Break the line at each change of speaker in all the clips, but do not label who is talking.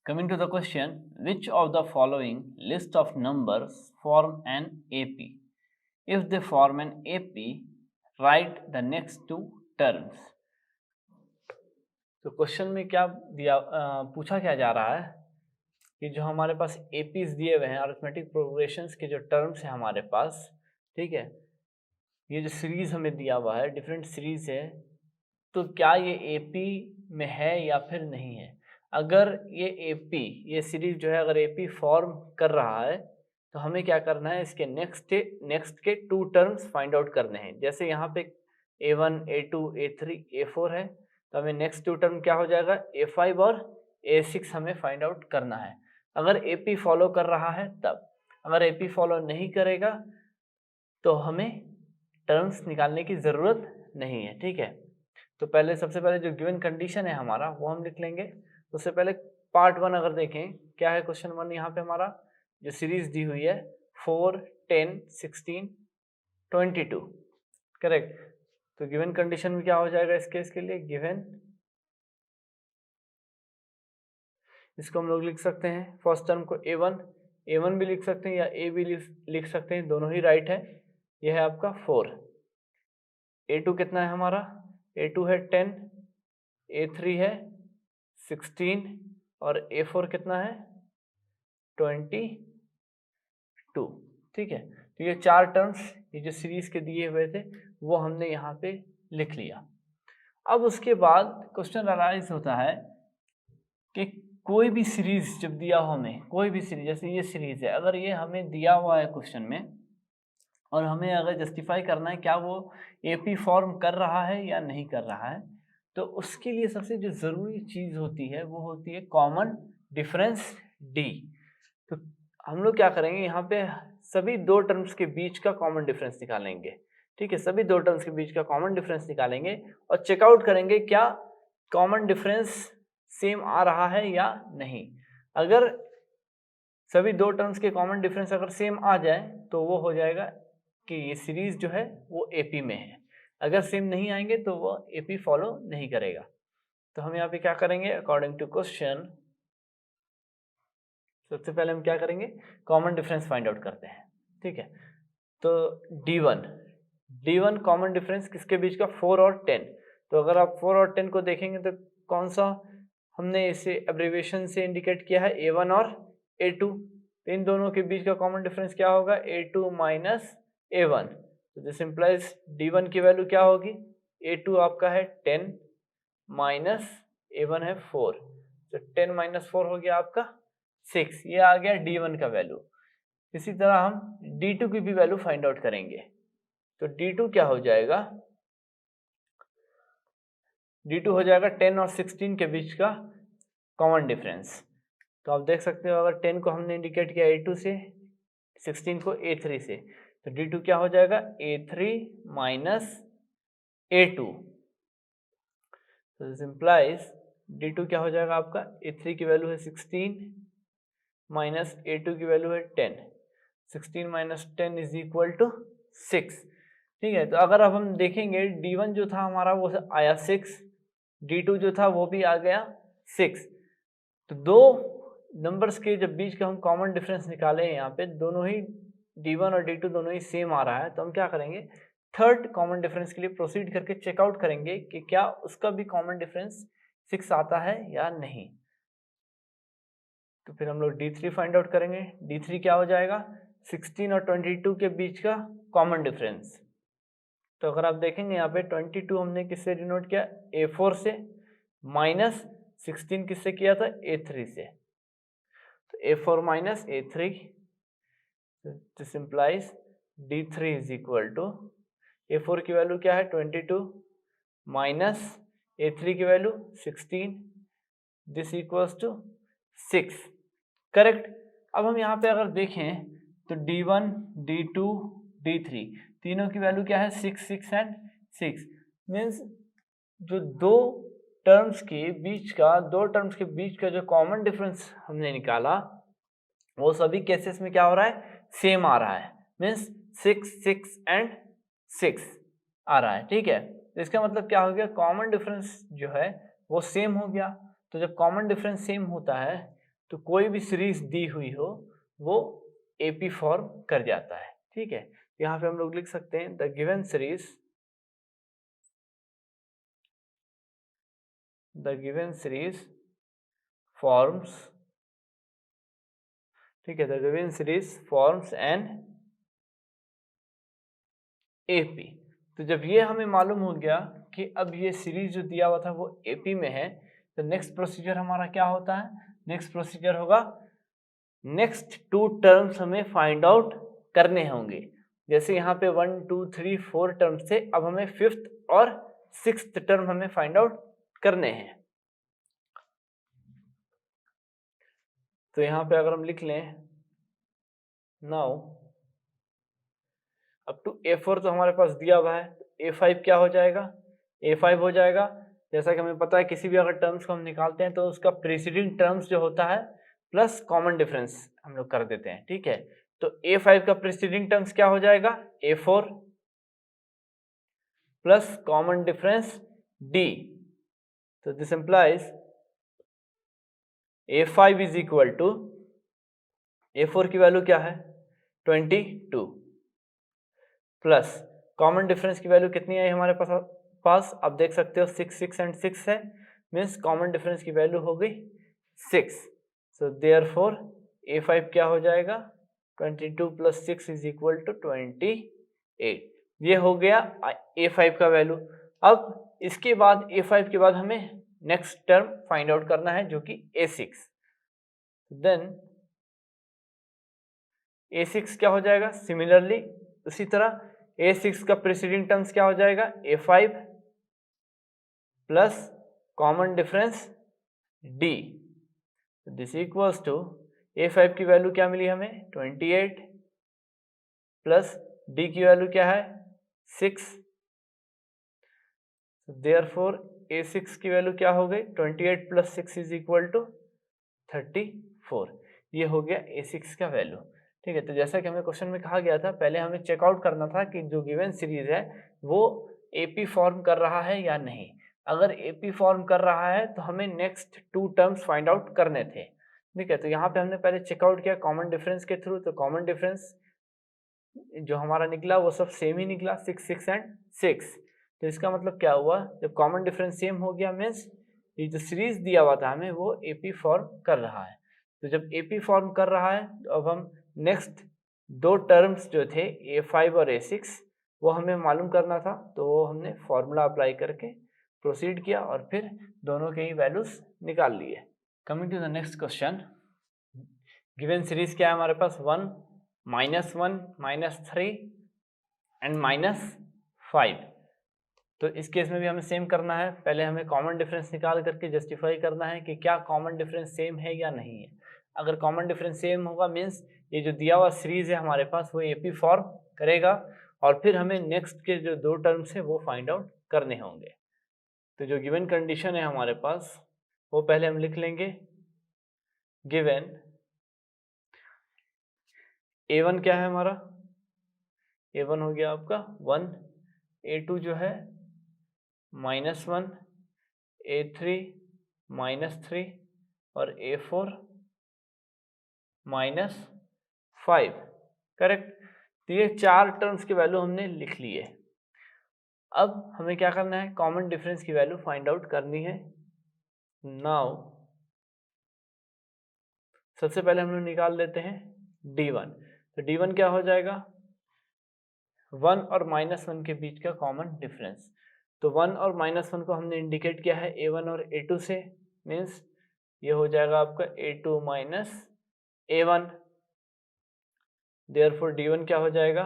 Coming to the question, which of the following list of numbers form an AP? If they form an AP, write the next two terms. तो question में क्या दिया पूछा क्या जा रहा है कि जो हमारे पास एपीज दिए हुए हैं, अरिथमेटिक प्रोग्रेशंस के जो टर्म्स हैं हमारे पास, ठीक है, ये जो सीरीज हमें दिया हुआ है, डिफरेंट सीरीज है, तो क्या ये एपी में है या फिर नहीं है। अगर ये एपी, ये सीरीज जो है अगर एपी फॉर्म कर रहा है तो हमें क्या करना है, इसके नेक्स्ट के टू टर्म्स फाइंड आउट करने हैं। जैसे यहाँ पे a1 a2 a3 a4 है, तो हमें नेक्स्ट टू टर्म क्या हो जाएगा, a5 और a6 हमें फाइंड आउट करना है। अगर एपी फॉलो कर रहा है तब, अगर एपी फॉलो नहीं करेगा तो हमें टर्म्स निकालने की ज़रूरत नहीं है, ठीक है। तो पहले सबसे पहले जो गिवन कंडीशन है हमारा वो हम लिख लेंगे। तो उससे पहले पार्ट 1 अगर देखें, क्या है क्वेश्चन 1 यहाँ पे हमारा जो सीरीज दी हुई है 4 10 16 22, करेक्ट। तो गिवन कंडीशन में क्या हो जाएगा इस केस के लिए, गिवन, इसको हम लोग लिख सकते हैं फर्स्ट टर्म को a1 भी लिख सकते हैं या a भी लिख सकते हैं, दोनों ही राइट है। यह है आपका 4। a2 कितना है हमारा, a2 है 10, a3 है 16 और a4 कितना है 22, ठीक है। तो ये चार टर्म्स, ये जो सीरीज के दिए हुए थे वो हमने यहाँ पे लिख लिया। अब उसके बाद क्वेश्चन अराइज होता है कि कोई भी सीरीज जब दिया हो हमें, कोई भी सीरीज, जैसे ये सीरीज है, अगर ये हमें दिया हुआ है क्वेश्चन में और हमें अगर जस्टिफाई करना है क्या वो एपी फॉर्म कर रहा है या नहीं कर रहा है, तो उसके लिए सबसे जो ज़रूरी चीज़ होती है वो होती है कॉमन डिफरेंस डी। तो हम लोग क्या करेंगे, यहाँ पे सभी दो टर्म्स के बीच का कॉमन डिफरेंस निकालेंगे, ठीक है। सभी दो टर्म्स के बीच का कॉमन डिफरेंस निकालेंगे और चेकआउट करेंगे क्या कॉमन डिफरेंस सेम आ रहा है या नहीं। अगर सभी दो टर्म्स के कॉमन डिफरेंस अगर सेम आ जाए तो वो हो जाएगा कि ये सीरीज जो है वो एपी में है। अगर सेम नहीं आएंगे तो वो एपी फॉलो नहीं करेगा। तो हम यहाँ पे क्या करेंगे, अकॉर्डिंग टू क्वेश्चन सबसे पहले हम क्या करेंगे, कॉमन डिफरेंस फाइंड आउट करते हैं, ठीक है। तो D1 कॉमन डिफरेंस किसके बीच का, 4 और 10। तो अगर आप 4 और 10 को देखेंगे तो कौन सा हमने इसे एब्रिविएशन से इंडिकेट किया है, A1 और A2। तो इन दोनों के बीच का कॉमन डिफरेंस क्या होगा, A2 माइनस A1। तो दिस इंप्लाइज D1 की वैल्यू क्या होगी, A2 आपका है 10 माइनस A1 है 4, तो 10 माइनस 4 हो गया आपका 6। ये आ गया D1 का वैल्यू। इसी तरह हम D2 की भी वैल्यू फाइंड आउट करेंगे। तो D2 क्या हो जाएगा, D2 हो जाएगा 10 और 16 के बीच का कॉमन डिफरेंस। तो आप देख सकते हो अगर 10 को हमने इंडिकेट किया A2 से, 16 को A3 से, तो D2 क्या हो जाएगा, A3 माइनस A2। तो दिस इंप्लाइज D2 क्या हो जाएगा आपका, A3 की वैल्यू है 16 माइनस A2 की वैल्यू है 10। 16 माइनस 10 इज इक्वल टू 6, ठीक है। तो अगर अब हम देखेंगे D1 जो था हमारा वो आया 6, D2 जो था वो भी आ गया 6। तो दो नंबर्स के जब बीच का हम कॉमन डिफरेंस निकाले हैं, यहाँ पे दोनों ही D1 और D2 दोनों ही सेम आ रहा है, तो हम क्या करेंगे, थर्ड कॉमन डिफरेंस के लिए प्रोसीड करके चेकआउट करेंगे कि क्या उसका भी कॉमन डिफरेंस 6 आता है या नहीं। तो फिर हम लोग D3 फाइंड आउट करेंगे। D3 क्या हो जाएगा, 16 और 22 के बीच का कॉमन डिफरेंस। तो अगर आप देखेंगे यहाँ पे 22 हमने किससे डिनोट किया, A4 से, माइनस 16 किससे किया था, A3 से। तो A4 minus A3, this implies D3 is equal to, A4 की वैल्यू क्या है 22 माइनस A3 की value 16, this equals to 6, correct. अब हम यहाँ पे अगर देखें तो D1 D2 D3 तीनों की वैल्यू क्या है, 6 6 एंड 6। मीन्स जो दो टर्म्स के बीच का जो कॉमन डिफरेंस हमने निकाला वो सभी केसेस में क्या हो रहा है, सेम आ रहा है। मीन्स 6 6 एंड 6 आ रहा है, ठीक है। तो इसका मतलब क्या हो गया, कॉमन डिफरेंस जो है वो सेम हो गया। तो जब कॉमन डिफरेंस सेम होता है तो कोई भी सीरीज दी हुई हो वो एपी फॉर्म कर जाता है। ठीक है, यहाँ पे हम लोग लिख सकते हैं द गिवन सीरीज फॉर्म्स, ठीक है, the given series forms an AP. तो जब ये हमें मालूम हो गया कि अब ये सीरीज जो दिया हुआ था वो एपी में है, तो नेक्स्ट प्रोसीजर हमारा क्या होता है? नेक्स्ट प्रोसीजर होगा, नेक्स्ट 2 टर्म्स हमें फाइंड आउट करने होंगे। जैसे यहाँ पे 1 2 3 4 टर्म्स थे, अब हमें 5th और 6th टर्म हमें फाइंड आउट करने हैं। तो यहाँ पे अगर हम लिख लें नाउ अप टू A4 तो हमारे पास दिया हुआ है, A5 क्या हो जाएगा? A5 हो जाएगा। जैसा कि हमें पता है किसी भी अगर टर्म्स को हम निकालते हैं तो उसका प्रीसीडिंग टर्म्स जो होता है प्लस कॉमन डिफरेंस हम लोग कर देते हैं। ठीक है, तो A5 का प्रीसीडिंग टर्म्स क्या हो जाएगा? A4 plus common difference D। तो this implies A5 is equal to, A4 की वैल्यू क्या है? 22 प्लस कॉमन डिफरेंस की वैल्यू कितनी आई हमारे पास? आप देख सकते हो 6 6 एंड 6 है, मीन्स कॉमन डिफरेंस की वैल्यू हो गई 6। सो देयरफॉर A5 क्या हो जाएगा? 22 प्लस 6 इज इक्वल टू 28। ये हो गया A5 का वैल्यू। अब इसके बाद A5 के बाद हमें नेक्स्ट टर्म फाइंड आउट करना है जो कि A6। देन A6 क्या हो जाएगा? सिमिलरली उसी तरह A6 का प्रीसीडिंग टर्म्स क्या हो जाएगा? A5 plus common difference D। This equals to A5 की वैल्यू क्या मिली हमें? 28 प्लस D की वैल्यू क्या है? 6। देयरफॉर A6 की वैल्यू क्या हो गई? 28 प्लस 6 इज इक्वल टू 34। ये हो गया A6 का वैल्यू। ठीक है, तो जैसा कि हमें क्वेश्चन में कहा गया था, पहले हमें चेकआउट करना था कि जो गिवन सीरीज है वो एपी फॉर्म कर रहा है या नहीं। अगर एपी फॉर्म कर रहा है तो हमें नेक्स्ट 2 टर्म्स फाइंड आउट करने थे। ठीक है, तो यहाँ पे हमने पहले चेकआउट किया कॉमन डिफरेंस के थ्रू, तो कॉमन डिफरेंस जो हमारा निकला वो सब सेम ही निकला, 6 6 एंड 6। तो इसका मतलब क्या हुआ? जब कॉमन डिफरेंस सेम हो गया मीन्स ये जो सीरीज दिया हुआ था हमें वो एपी फॉर्म कर रहा है। तो जब एपी फॉर्म कर रहा है तो अब हम नेक्स्ट 2 टर्म्स जो थे A5 और A6 वो हमें मालूम करना था, तो वो हमने फॉर्मूला अप्लाई करके प्रोसीड किया और फिर दोनों के ही वैल्यूज निकाल लिए। Coming to the next question, given series क्या है हमारे पास? 1 -1 -3 एंड -5। तो इस केस में भी हमें सेम करना है, पहले हमें कॉमन डिफरेंस निकाल करके जस्टिफाई करना है कि क्या कॉमन डिफरेंस सेम है या नहीं है। अगर कॉमन डिफरेंस सेम होगा मीन्स ये जो दिया हुआ सीरीज है हमारे पास वो एपी फॉर्म करेगा, और फिर हमें नेक्स्ट के जो 2 टर्म्स है वो फाइंड आउट करने होंगे। तो जो गिवन कंडीशन है हमारे पास वो पहले हम लिख लेंगे, गिवन A1 क्या है हमारा? A1 हो गया आपका 1, A2 जो है -1, A3 -3 और A4 -5। करेक्ट। तो ये 4 टर्म्स की वैल्यू हमने लिख ली है। अब हमें क्या करना है? कॉमन डिफरेंस की वैल्यू फाइंड आउट करनी है। नाउ सबसे पहले हम लोग निकाल लेते हैं D1। तो D1 क्या हो जाएगा? 1 और -1 के बीच का कॉमन डिफरेंस। तो 1 और -1 को हमने इंडिकेट किया है A1 और A2 से, मीन्स ये हो जाएगा आपका A2 minus A1। Therefore D1 क्या हो जाएगा?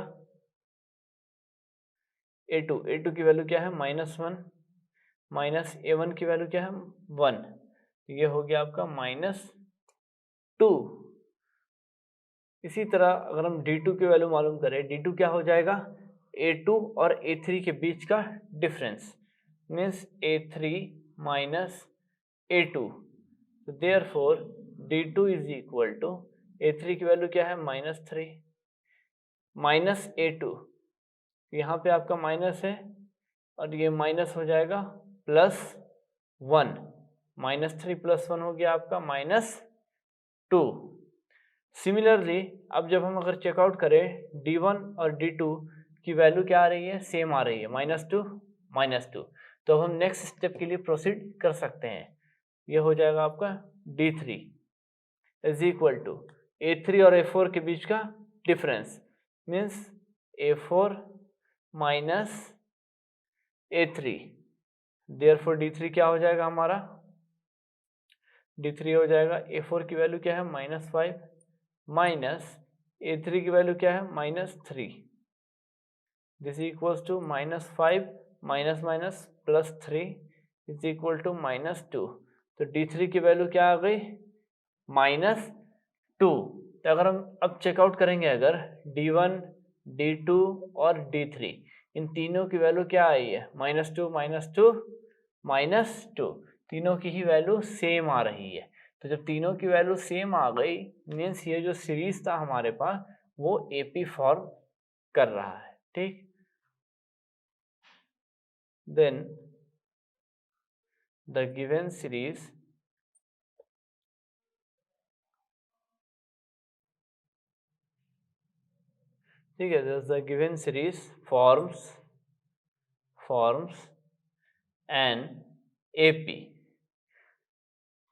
A2 की वैल्यू क्या है? -1 माइनस A1 की वैल्यू क्या है? 1। ये हो गया आपका -2। इसी तरह अगर हम D2 की वैल्यू मालूम करें, D2 क्या हो जाएगा? A2 और A3 के बीच का difference, means A3 minus A2। तो therefore D2 is equal to, A3 की वैल्यू क्या है? -3 माइनस A2, यहाँ पे आपका माइनस है और ये माइनस हो जाएगा +1। -3 + 1 हो गया आपका 2। सिमिलरली अब जब हम अगर चेकआउट करें D1 और D2 की वैल्यू क्या आ रही है, सेम आ रही है, -2 -2, तो हम नेक्स्ट स्टेप के लिए प्रोसीड कर सकते हैं। ये हो जाएगा आपका D3 is equal to A3 और A4 के बीच का difference means A4 minus A3, therefore D3 क्या हो जाएगा हमारा, D3 हो जाएगा A4 की वैल्यू क्या है -5 माइनस A3 की वैल्यू क्या है -3, this equals to -5 minus minus +3 is equal to -2। तो D3 की वैल्यू क्या आ गई, -2। तो अगर हम अब चेकआउट करेंगे अगर D1, D2 और D3 इन तीनों की वैल्यू क्या आई है, -2 -2 -2, तीनों की ही वैल्यू सेम आ रही है। तो जब तीनों की वैल्यू सेम आ गई मीन्स ये जो सीरीज था हमारे पास वो एपी फॉर्म कर रहा है, ठीक। देन द गिवन सीरीज ठीक है, the given series forms an AP.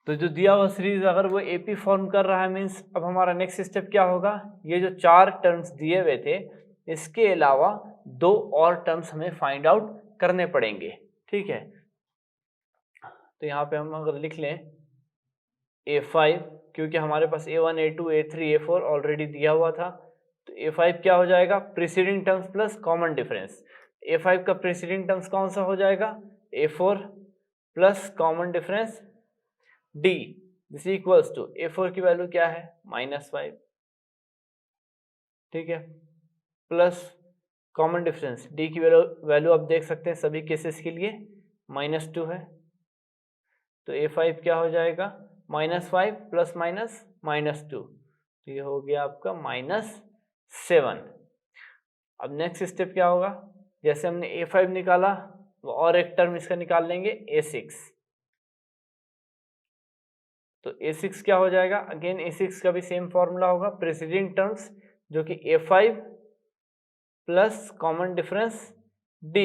तो जो दिया हुआ सीरीज अगर वो एपी फॉर्म कर रहा है मीन्स अब हमारा नेक्स्ट स्टेप क्या होगा, ये जो 4 टर्म्स दिए हुए थे इसके अलावा 2 और टर्म्स हमें फाइंड आउट करने पड़ेंगे, ठीक है। तो यहाँ पे हम अगर लिख लें A5, क्योंकि हमारे पास A1 A2 A3 A4 already दिया हुआ था, तो A5 क्या हो जाएगा, preceding terms plus common difference. A5 का प्रीसीडिंग टर्म्स कौन सा हो जाएगा, A4 plus common difference D, this equals to A4 की वैल्यू क्या है -5, ठीक है, प्लस कॉमन डिफरेंस D की वैल्यू आप देख सकते हैं सभी केसेस के लिए -2 है। तो A5 क्या हो जाएगा, -5 प्लस -2, तो ये हो गया आपका -7। अब नेक्स्ट स्टेप क्या होगा, जैसे हमने A5 निकाला वो और एक टर्म इसका निकाल लेंगे A6, तो A6 क्या हो जाएगा, अगेन A6 का भी सेम फॉर्मूला होगा, प्रीसीडिंग टर्म्स जो कि A5 plus common difference D,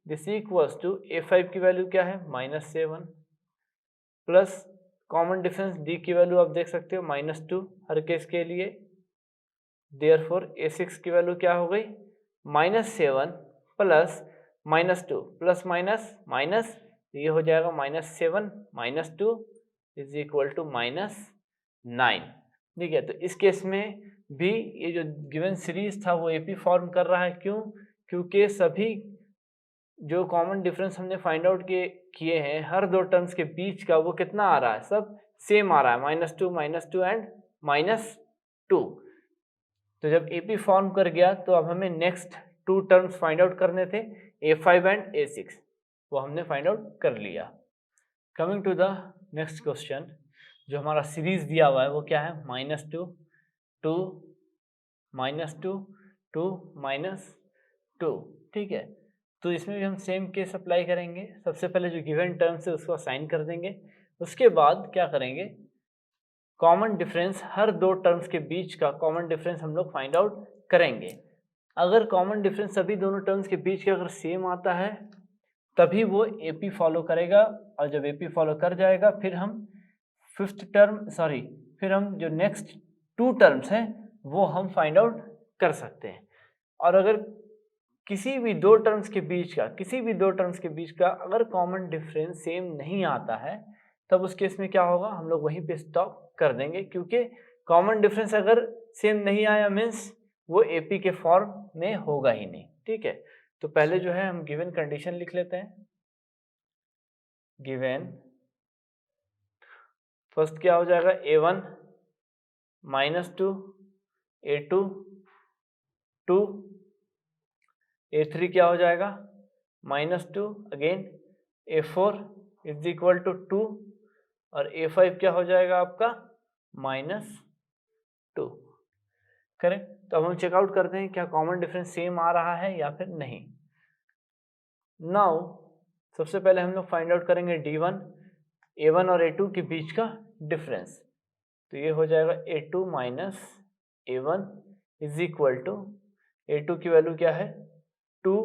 this equals to A5 की वैल्यू क्या है -7 प्लस कॉमन डिफरेंस D की वैल्यू आप देख सकते हो -2 हर केस के लिए, देयरफॉर A6 की वैल्यू क्या हो गई -7 प्लस -2 प्लस माइनस माइनस, ये हो जाएगा -7 -2 इज इक्वल टू -9, ठीक है। तो इस केस में भी ये जो गिवन सीरीज था वो एपी फॉर्म कर रहा है, क्यों, क्योंकि सभी जो कॉमन डिफरेंस हमने फाइंड आउट किए हैं हर 2 टर्म्स के बीच का वो कितना आ रहा है, सब सेम आ रहा है, -2 एंड -2। तो जब एपी फॉर्म कर गया तो अब हमें नेक्स्ट 2 टर्म्स फाइंड आउट करने थे, A5 एंड A6, वो हमने फाइंड आउट कर लिया। Coming to the next question, जो हमारा सीरीज दिया हुआ है वो क्या है, -2 2 -2 2 -2, ठीक है। तो इसमें भी हम सेम केस अप्लाई करेंगे, सबसे पहले जो गिवन टर्म्स है उसको असाइन कर देंगे, उसके बाद क्या करेंगे, कॉमन डिफरेंस हर 2 टर्म्स के बीच का कॉमन डिफरेंस हम लोग फाइंड आउट करेंगे। अगर कॉमन डिफरेंस सभी दोनों टर्म्स के बीच का अगर सेम आता है तभी वो एपी फॉलो करेगा, और जब एपी फॉलो कर जाएगा फिर हम फिर हम जो नेक्स्ट 2 टर्म्स हैं वो हम फाइंड आउट कर सकते हैं। और अगर किसी भी 2 टर्म्स के बीच का अगर कॉमन डिफरेंस सेम नहीं आता है तब उस केस में क्या होगा, हम लोग वहीं पे स्टॉप कर देंगे, क्योंकि कॉमन डिफरेंस अगर सेम नहीं आया मीन्स वो एपी के फॉर्म में होगा ही नहीं, ठीक है। तो पहले जो है हम गिवन कंडीशन लिख लेते हैं, गिवन फर्स्ट क्या हो जाएगा, A1 -2 A2 2 A3 क्या हो जाएगा -2 again A4 is equal to 2 और A5 क्या हो जाएगा आपका -2, करेक्ट। तो अब हम चेकआउट करते हैं क्या कॉमन डिफरेंस सेम आ रहा है या फिर नहीं। नाउ सबसे पहले हम लोग फाइंड आउट करेंगे D1 A1 और A2 के बीच का डिफरेंस, तो ये हो जाएगा A2 minus A1 is equal to A2 की वैल्यू क्या है 2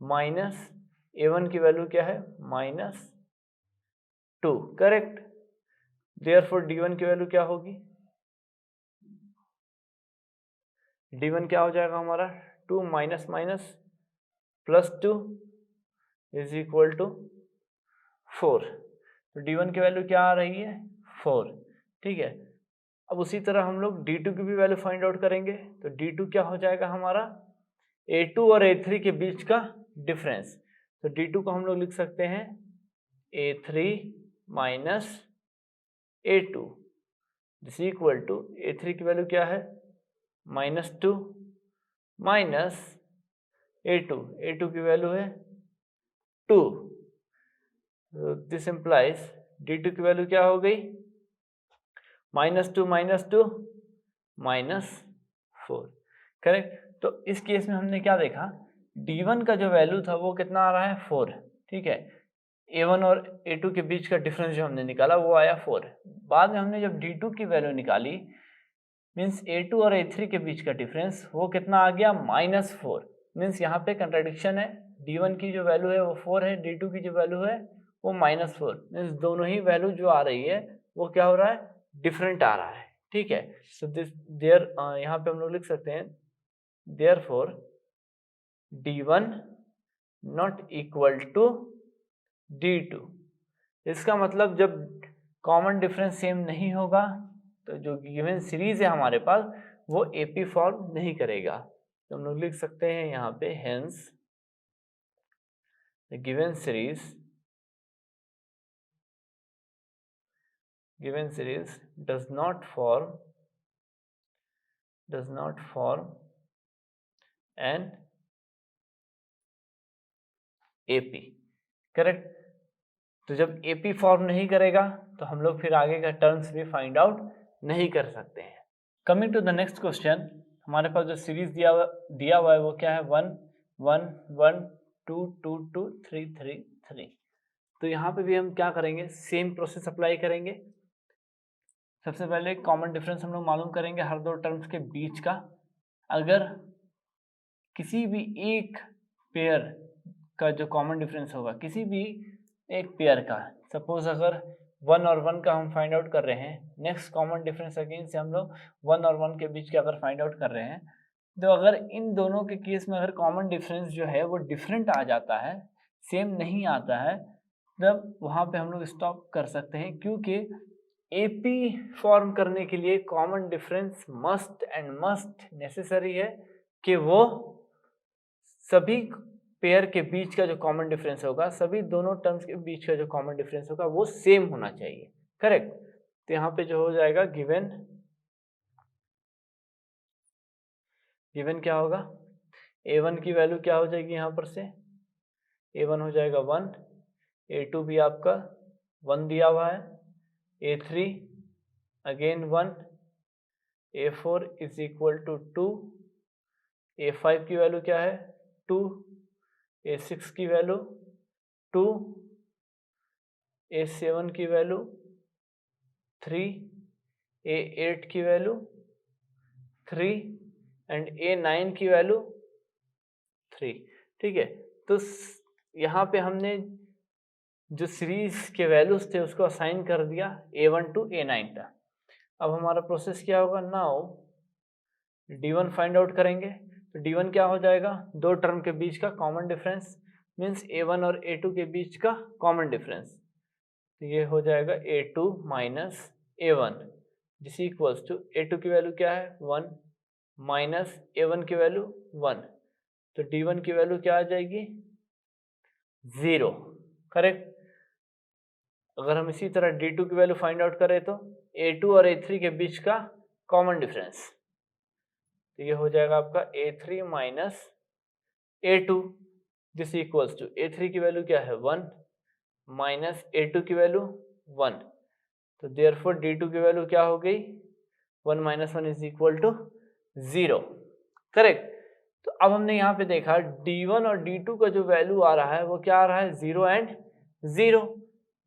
माइनस A1 की वैल्यू क्या है -2, करेक्ट। देयरफॉर D1 की वैल्यू क्या होगी, D1 क्या हो जाएगा हमारा 2 minus minus plus 2 is equal to 4। तो D1 की वैल्यू क्या आ रही है 4, ठीक है। अब उसी तरह हम लोग D2 की भी वैल्यू फाइंड आउट करेंगे। तो D2 क्या हो जाएगा हमारा A2 और A3 के बीच का डिफरेंस। तो D2 को हम लोग लिख सकते हैं A3 minus A2 this equal to A3 की वैल्यू क्या है -2 माइनस A2 की वैल्यू है 2। दिस इम्प्लाइज D2 की वैल्यू क्या हो गई -2 -4, करेक्ट। तो इस केस में हमने क्या देखा, D1 का जो वैल्यू था वो कितना आ रहा है 4, ठीक है। A1 और A2 के बीच का डिफरेंस जो हमने निकाला वो आया 4। बाद में हमने जब D2 की वैल्यू निकाली मीन्स A2 और A3 के बीच का डिफरेंस वो कितना आ गया -4। मीन्स यहाँ पे कंट्राडिक्शन है, D1 की जो वैल्यू है वो 4 है, D2 की जो वैल्यू है वो -4। मीन्स दोनों ही वैल्यू जो आ रही है वो क्या हो रहा है डिफरेंट आ रहा है, ठीक है। सो दिस देयर यहाँ पे हम लोग लिख सकते हैं therefore D1 not equal to D2। इसका मतलब जब कॉमन डिफरेंस सेम नहीं होगा तो जो गिवन सीरीज है हमारे पास वो AP फॉर्म नहीं करेगा। तो हम लोग लिख सकते हैं यहाँ पे hence the given series does not form an AP, correct. तो जब AP फॉर्म नहीं करेगा तो हम लोग फिर आगे का टर्म्स भी फाइंड आउट नहीं कर सकते हैं। Coming to the next question, हमारे पास जो सीरीज दिया हुआ है वो क्या है 1 1 1 2 2 2 3 3 3। तो यहाँ पे भी हम क्या करेंगे, सेम प्रोसेस अप्लाई करेंगे। सबसे पहले कॉमन डिफरेंस हम लोग मालूम करेंगे हर दो टर्म्स के बीच का। अगर किसी भी एक पेयर का जो कॉमन डिफरेंस होगा, किसी भी एक पेयर का, सपोज अगर 1 और 1 का हम फाइंड आउट कर रहे हैं, नेक्स्ट कॉमन डिफरेंस अगेन से हम लोग 1 और 1 के बीच का अगर फाइंड आउट कर रहे हैं, तो अगर इन दोनों के केस में अगर कॉमन डिफरेंस जो है वो डिफरेंट आ जाता है, सेम नहीं आता है, तब वहाँ पे हम लोग स्टॉप कर सकते हैं। क्योंकि AP फॉर्म करने के लिए common difference must and must necessary है कि वो सभी पेयर के बीच का जो कॉमन डिफरेंस होगा, सभी दोनों टर्म्स के बीच का जो कॉमन डिफरेंस होगा वो सेम होना चाहिए, करेक्ट। तो यहाँ पे जो हो जाएगा गिवन क्या होगा, A1 की वैल्यू क्या हो जाएगी, यहाँ पर से A1 हो जाएगा 1, A2 भी आपका 1 दिया हुआ है, A3 again 1, A4 is equal to 2, A5 की वैल्यू क्या है 2, A6 की वैल्यू 2, A7 की वैल्यू 3, A8 की वैल्यू 3 एंड A9 की वैल्यू 3, ठीक है। तो यहाँ पे हमने जो सीरीज के वैल्यूज थे उसको असाइन कर दिया A1 टू A9 तक। अब हमारा प्रोसेस क्या होगा, नाउ D1 फाइंड आउट करेंगे। तो D1 क्या हो जाएगा, दो टर्म के बीच का कॉमन डिफरेंस, मीन्स A1 और A2 के बीच का कॉमन डिफरेंस। तो ये हो जाएगा A2 माइनस A1 जिस इक्वल्स टू A2 की वैल्यू क्या है 1 माइनस A1 की वैल्यू 1। तो D1 की वैल्यू क्या आ जाएगी 0, करेक्ट। अगर हम इसी तरह D2 की वैल्यू फाइंड आउट करें तो A2 और A3 के बीच का कॉमन डिफरेंस, तो ये हो जाएगा आपका A3 minus A2 this equals to A3 की वैल्यू क्या है 1 माइनस A2 की वैल्यू 1। तो देयरफॉर D2 की वैल्यू क्या हो गई 1 minus 1 is equal to 0, correct. तो अब हमने यहाँ पे देखा D1 और D2 का जो वैल्यू आ रहा है वो क्या आ रहा है 0 एंड 0।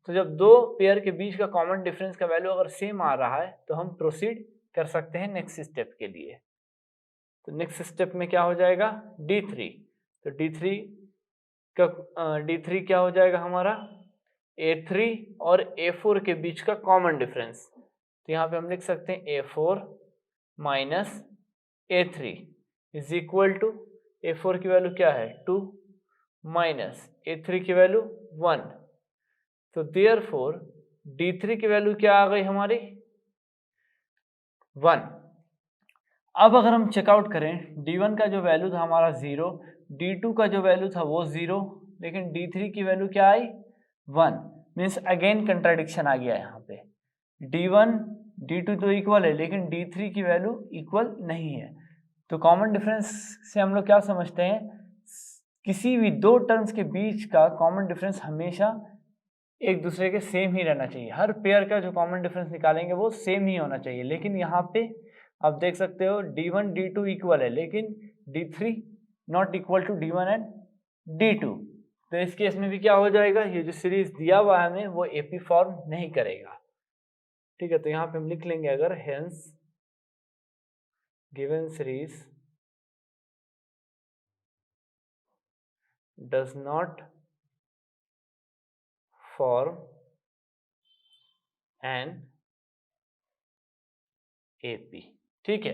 तो जब दो पेयर के बीच का कॉमन डिफरेंस का वैल्यू अगर सेम आ रहा है तो हम प्रोसीड कर सकते हैं नेक्स्ट स्टेप के लिए। तो नेक्स्ट स्टेप में क्या हो जाएगा, D3। तो D3 क्या हो जाएगा हमारा, A3 और A4 के बीच का कॉमन डिफरेंस। तो यहाँ पे हम लिख सकते हैं A4 minus A3 is equal to, A4 की वैल्यू क्या है 2 माइनस A3 की वैल्यू 1। तो देयरफॉर D3 की वैल्यू क्या आ गई हमारी 1। अब अगर हम चेकआउट करें, D1 का जो वैल्यू था हमारा 0, D2 का जो वैल्यू था वो 0, लेकिन D3 की वैल्यू क्या आई 1। मीन्स अगेन कंट्राडिक्शन आ गया यहाँ पे। D1 D2 तो इक्वल है लेकिन D3 की वैल्यू इक्वल नहीं है। तो कॉमन डिफरेंस से हम लोग क्या समझते हैं, किसी भी दो टर्म्स के बीच का कॉमन डिफरेंस हमेशा एक दूसरे के सेम ही रहना चाहिए। हर पेयर का जो कॉमन डिफरेंस निकालेंगे वो सेम ही होना चाहिए। लेकिन यहाँ पे आप देख सकते हो D1 D2 इक्वल है लेकिन D3 not equal to D1 and D2। तो इस केस में भी क्या हो जाएगा, ये जो सीरीज दिया हुआ है हमें वो एपी फॉर्म नहीं करेगा। ठीक है, तो यहाँ पे हम लिख लेंगे अगर hence given series does not form an AP. ठीक है,